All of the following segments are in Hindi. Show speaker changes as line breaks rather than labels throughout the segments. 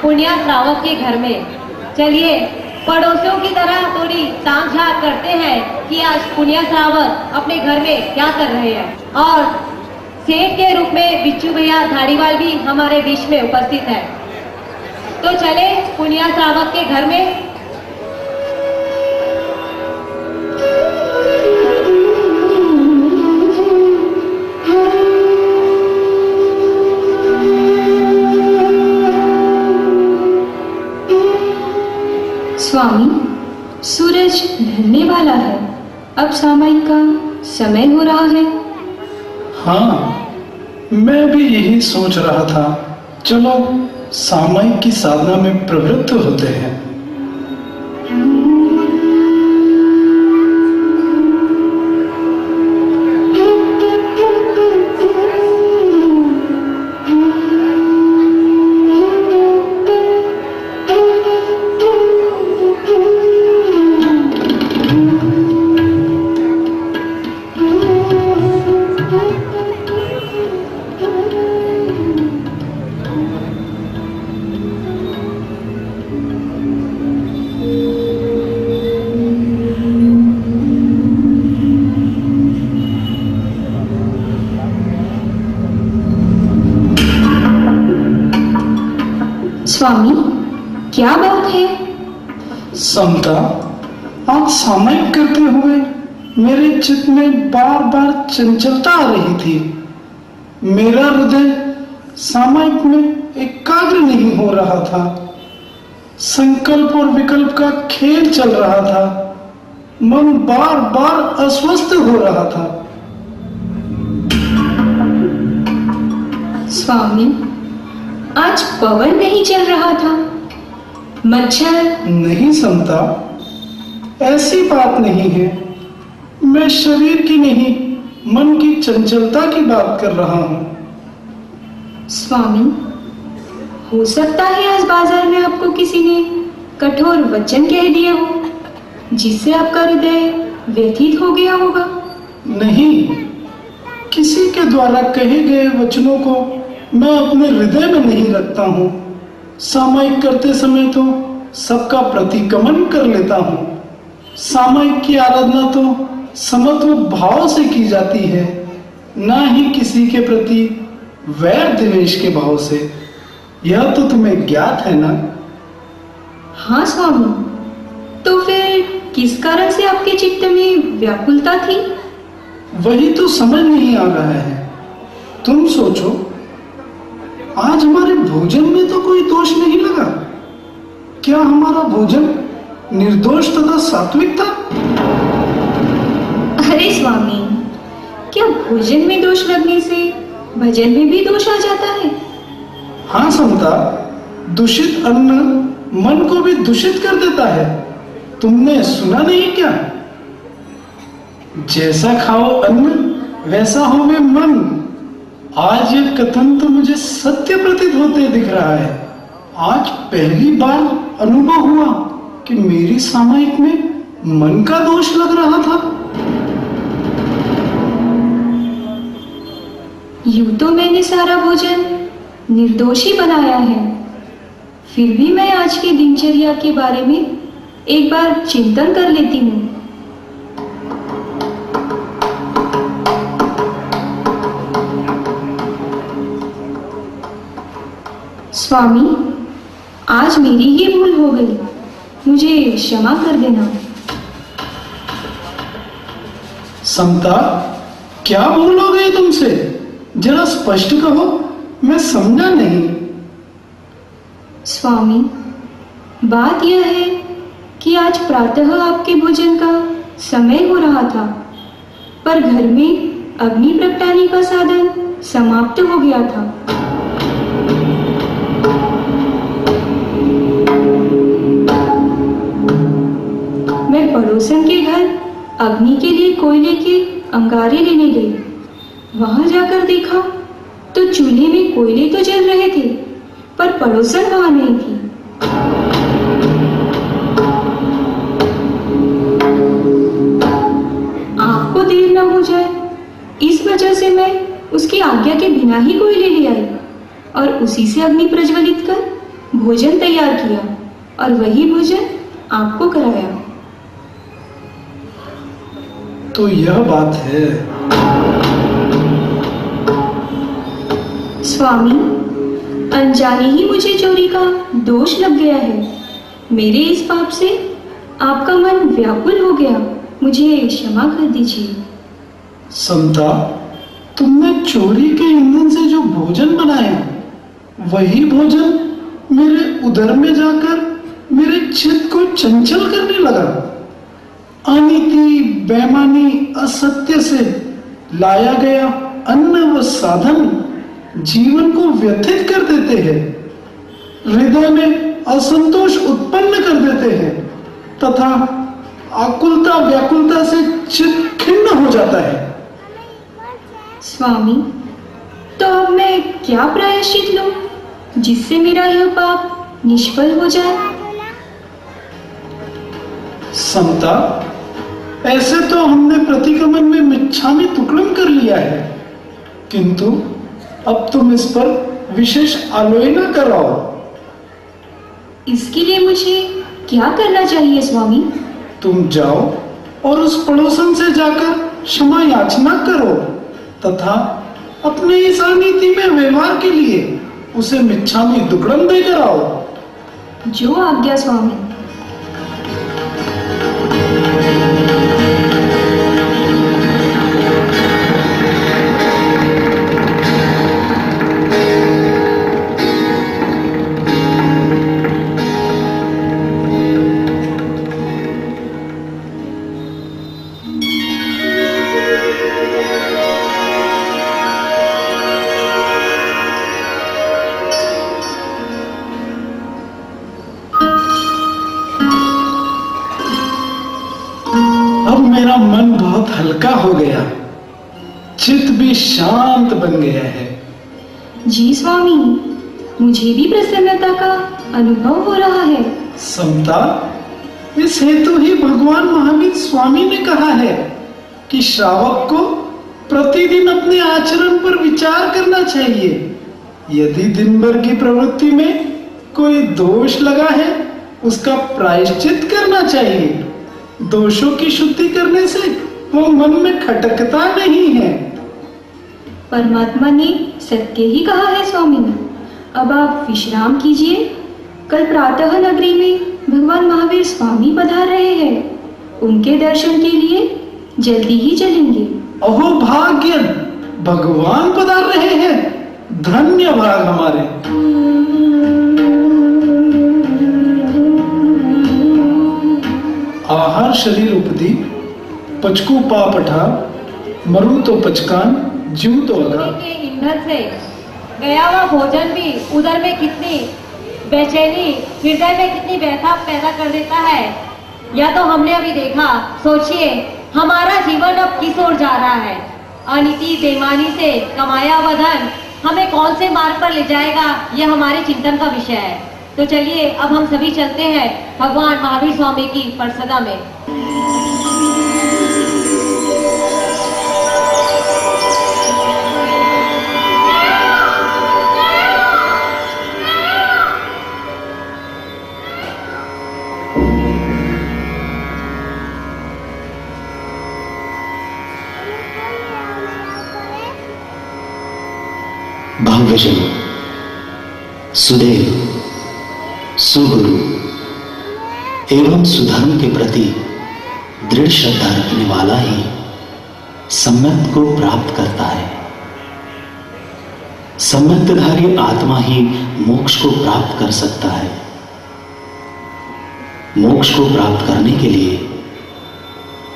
पुण्या श्रावक के घर में। चलिए पड़ोसियों की तरह थोड़ी ताक झाक करते हैं कि आज पुण्या श्रावक अपने घर में क्या कर रहे हैं। और सेठ के रूप में बिच्छू भैया धारीवाल भी हमारे बीच में उपस्थित है। तो चले पुण्या श्रावक के घर में।
स्वामी, सूरज ढलने वाला है, अब सामायिक का समय हो रहा है।
हाँ, मैं भी यही सोच रहा था। चलो सामायिक की साधना में प्रवृत्त होते हैं।
स्वामी, क्या बात है?
समता, आज सामायिक करते हुए मेरे चित्त में बार बार चंचलता आ रही थी। मेरा हृदय सामायिक में एकाग्र नहीं हो रहा था। संकल्प और विकल्प का खेल चल रहा था। मन बार बार अस्वस्थ हो रहा था।
स्वामी, आज पवन नहीं चल रहा था, मच्छर?
नहीं समता, ऐसी बात नहीं है। मैं शरीर की नहीं, मन की चंचलता की बात कर रहा हूं।
स्वामी, हो सकता है आज बाजार में आपको किसी ने कठोर वचन कह दिए हो, जिससे आपका हृदय व्यथित हो गया होगा।
नहीं, किसी के द्वारा कहे गए वचनों को मैं अपने हृदय में नहीं रखता हूँ। सामायिक करते समय तो सबका प्रतिगमन कर लेता हूँ। सामायिक की आराधना तो समत्व भाव से की जाती है, ना ही किसी के प्रति वैर द्वेष के भाव से। यह तो तुम्हें ज्ञात है ना?
हाँ स्वामी, तो फिर किस कारण से आपके चित्त में व्याकुलता थी?
वही तो समझ नहीं आ रहा है। तुम सोचो, आज हमारे भोजन में तो कोई दोष नहीं लगा। क्या हमारा भोजन निर्दोष तथा सात्विक था?
अरे स्वामी, क्या भोजन में दोष लगने से भजन में भी दोष आ जाता है?
हाँ समता, दूषित अन्न मन को भी दूषित कर देता है। तुमने सुना नहीं क्या? जैसा खाओ अन्न, वैसा होवे मन। आज यह कथन तो मुझे सत्य प्रतीत होते दिख रहा है। आज पहली बार अनुभव हुआ कि मेरी सामायिक में मन का दोष लग रहा था।
यूं तो मैंने सारा भोजन निर्दोष ही बनाया है, फिर भी मैं आज की दिनचर्या के बारे में एक बार चिंतन कर लेती हूँ। स्वामी, आज मेरी ही भूल हो गई, मुझे क्षमा कर देना।
समता, क्या भूल हो गई तुमसे? जरा स्पष्ट कहो, मैं समझा नहीं।
स्वामी, बात यह है कि आज प्रातः आपके भोजन का समय हो रहा था, पर घर में अग्नि प्रगटाने का साधन समाप्त हो गया था। मैं पड़ोसन के घर अग्नि के लिए कोयले के अंगारे लेने गई। वहां जाकर देखा तो चूल्हे में कोयले तो जल रहे थे, पर पड़ोसन वहां नहीं थी। आपको देर न हो जाए, इस वजह से मैं उसकी आज्ञा के बिना ही कोयले ले आई और उसी से अग्नि प्रज्वलित कर भोजन तैयार किया और वही भोजन आपको कराया।
तो यह बात है।
स्वामी, अनजाने ही मुझे चोरी का दोष लग गया है। मेरे इस पाप से आपका मन व्याकुल हो गया, मुझे क्षमा कर दीजिए।
समता, तुमने चोरी के ईंधन से जो भोजन बनाया, वही भोजन मेरे उदर में जाकर मेरे चित्त को चंचल करने लगा। अनीति, बेईमानी, असत्य से लाया गया अन्न व साधन जीवन को व्यथित कर देते हैं, हृदय में असंतोष उत्पन्न कर देते हैं तथा आकुलता व्याकुलता से चित्त खिन्न हो जाता है।
स्वामी, तो अब मैं क्या प्रायश्चित लूं जिससे मेरा यह पाप निष्फल हो जाए?
समता, ऐसे तो हमने प्रतिगमन में मिच्छामि तुक्कड़म कर लिया है, किंतु अब तुम इस पर विशेष आलोचना कराओ।
इसके लिए मुझे क्या करना चाहिए स्वामी?
तुम जाओ और उस पड़ोसन से जाकर क्षमा याचना करो तथा अपने इस अनीति में व्यवहार के लिए उसे मिच्छामि दुक्कड़म देकर आओ।
जो आज्ञा स्वामी।
मेरा मन बहुत हल्का हो गया, चित्त भी शांत बन गया है।
जी स्वामी, मुझे भी प्रसन्नता का अनुभव हो रहा है।
समता, इस हेतु ही भगवान महावीर स्वामी ने कहा है कि श्रावक को प्रतिदिन अपने आचरण पर विचार करना चाहिए। यदि दिन भर की प्रवृत्ति में कोई दोष लगा है, उसका प्रायश्चित करना चाहिए। दोषों की शुद्धि करने से वो मन में खटकता नहीं है।
परमात्मा ने सत्य ही कहा है स्वामी। अब आप विश्राम कीजिए। कल प्रातः नगरी में भगवान महावीर स्वामी पधार रहे हैं। उनके दर्शन के लिए जल्दी ही चलेंगे।
अहो भाग्य, भगवान पधार रहे हैं, धन्य भाग हमारे। आहार शरीर उपदी, पचकू पापठा, मरु तो पचकान, जीव तो अगा।
के ईंधन से गया हुआ भोजन भी उदर में कितनी बेचैनी, हृदय में कितनी व्यथा पैदा कर देता है, या तो हमने अभी देखा। सोचिए, हमारा जीवन अब किस ओर जा रहा है। अनीति बेईमानी से कमाया हुआ धन हमें कौन से मार्ग पर ले जाएगा, यह हमारे चिंतन का विषय है। तो चलिए अब हम सभी चलते हैं भगवान महावीर स्वामी की परसदा में।
भव्यजन, सुदेव, सुगुरु एवं सुधर्म के प्रति दृढ़ श्रद्धा रखने वाला ही सम्यक को प्राप्त करता है। सम्यकधारी आत्मा ही मोक्ष को प्राप्त कर सकता है। मोक्ष को प्राप्त करने के लिए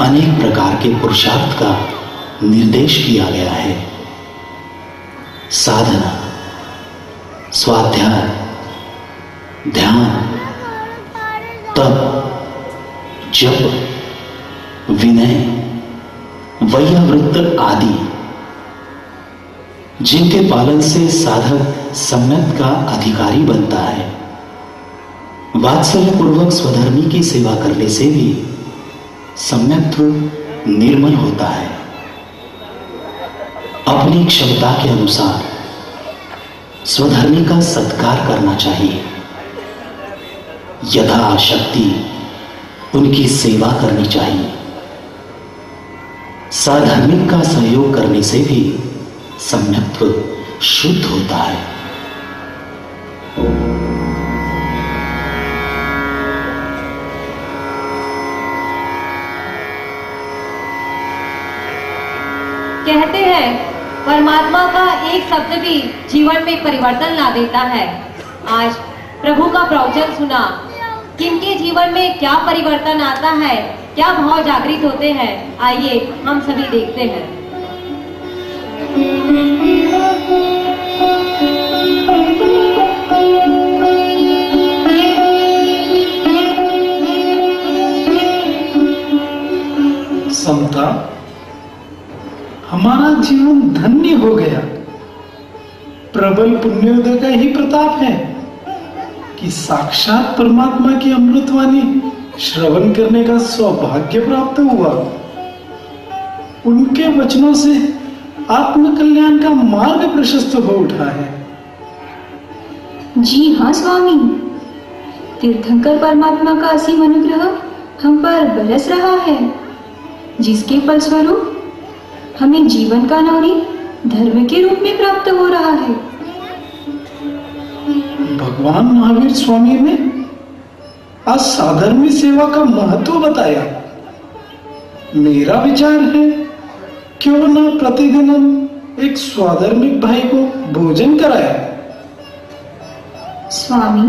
अनेक प्रकार के पुरुषार्थ का निर्देश किया गया है। साधना, स्वाध्याय, ध्यान, तप, जप, विनय, वैयावृत्त आदि, जिनके पालन से साधक सम्यक का अधिकारी बनता है। वात्सल्य पूर्वक स्वधर्मी की सेवा करने से भी सम्यक्त्व निर्मल होता है। अपनी क्षमता के अनुसार स्वधर्मी का सत्कार करना चाहिए। यथाशक्ति उनकी सेवा करनी चाहिए। साधर्मिक का सहयोग करने से भी सम्यक्त्व शुद्ध होता है।
कहते हैं परमात्मा का एक शब्द भी जीवन में परिवर्तन ला देता है। आज प्रभु का प्रवचन सुना, किनके जीवन में क्या परिवर्तन आता है, क्या भाव जागृत होते हैं, आइए हम सभी देखते हैं।
समता, हमारा जीवन धन्य हो गया। प्रबल पुण्योदय का ही प्रताप है कि साक्षात परमात्मा की अमृतवाणी श्रवण करने का सौभाग्य प्राप्त हुआ। उनके वचनों से आत्म कल्याण का मार्ग प्रशस्त हो उठा है।
जी हाँ स्वामी, तीर्थंकर परमात्मा का असीम अनुग्रह हम पर बरस रहा है, जिसके फलस्वरूप हमें जीवन का नारी धर्म के रूप में प्राप्त हो रहा है।
भगवान महावीर स्वामी ने आज साधर्मी सेवा का महत्व बताया। मेरा विचार है, क्यों न प्रतिदिन हम एक स्वाधर्मिक भाई को भोजन कराए।
स्वामी,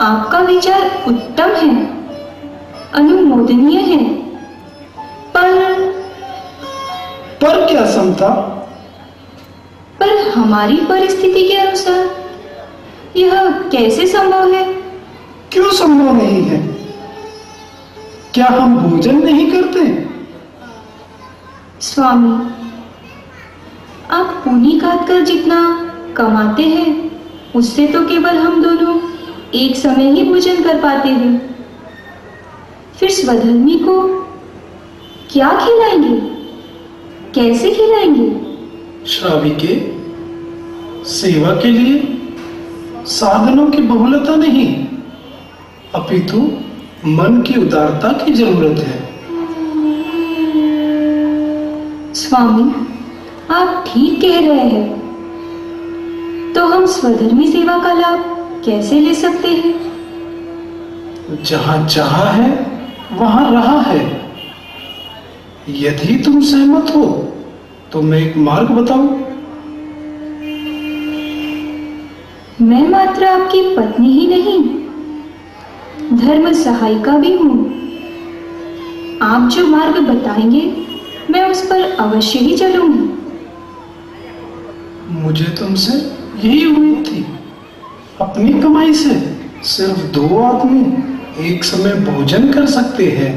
आपका विचार उत्तम है, अनुमोदनीय है,
पर क्या समता?
पर हमारी परिस्थिति के अनुसार यह कैसे संभव है?
क्यों संभव नहीं है? क्या हम भोजन नहीं करते?
स्वामी, आप पूनी काट कर जितना कमाते हैं, उससे तो केवल हम दोनों एक समय ही भोजन कर पाते हैं। फिर स्वधर्मी को क्या खिलाएंगे, कैसे खिलाएंगे?
श्राविके, सेवा के लिए साधनों की बहुलता नहीं, अपितु मन की उदारता की जरूरत है।
स्वामी, आप ठीक कह रहे हैं। तो हम स्वधर्मी सेवा का लाभ कैसे ले सकते हैं?
जहां चाहा है वहां रहा है। यदि तुम सहमत हो तो मैं एक मार्ग बताऊं।
मैं मात्र आपकी पत्नी ही नहीं, धर्म सहायिका भी हूं। आप जो मार्ग बताएंगे मैं उस पर अवश्य ही चलूंगी।
मुझे तुमसे यही उम्मीद थी। अपनी कमाई से सिर्फ 2 आदमी एक समय भोजन कर सकते हैं,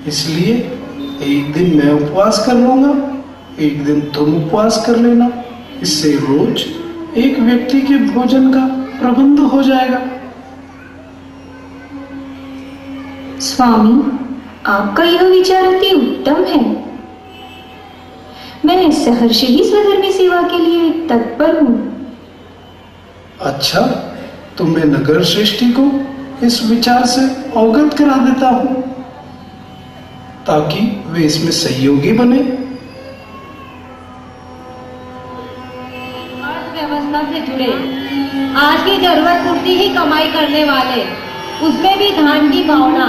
इसलिए एक दिन मैं उपवास कर लूंगा, एक दिन तुम उपवास कर लेना। इससे रोज एक व्यक्ति के भोजन का प्रबंध हो जाएगा।
स्वामी, आपका यह विचार अति उत्तम है। मैं सहर्ष ही स्वधर्मी सेवा के लिए तत्पर हूँ।
अच्छा, तो मैं नगर श्रेष्ठी को इस विचार से अवगत करा देता हूँ, ताकि वे इसमें सहयोगी बने।
अर्थव्यवस्था से जुड़े, आज की जरूरत पूर्ति ही कमाई करने वाले, उसमें भी धन की भावना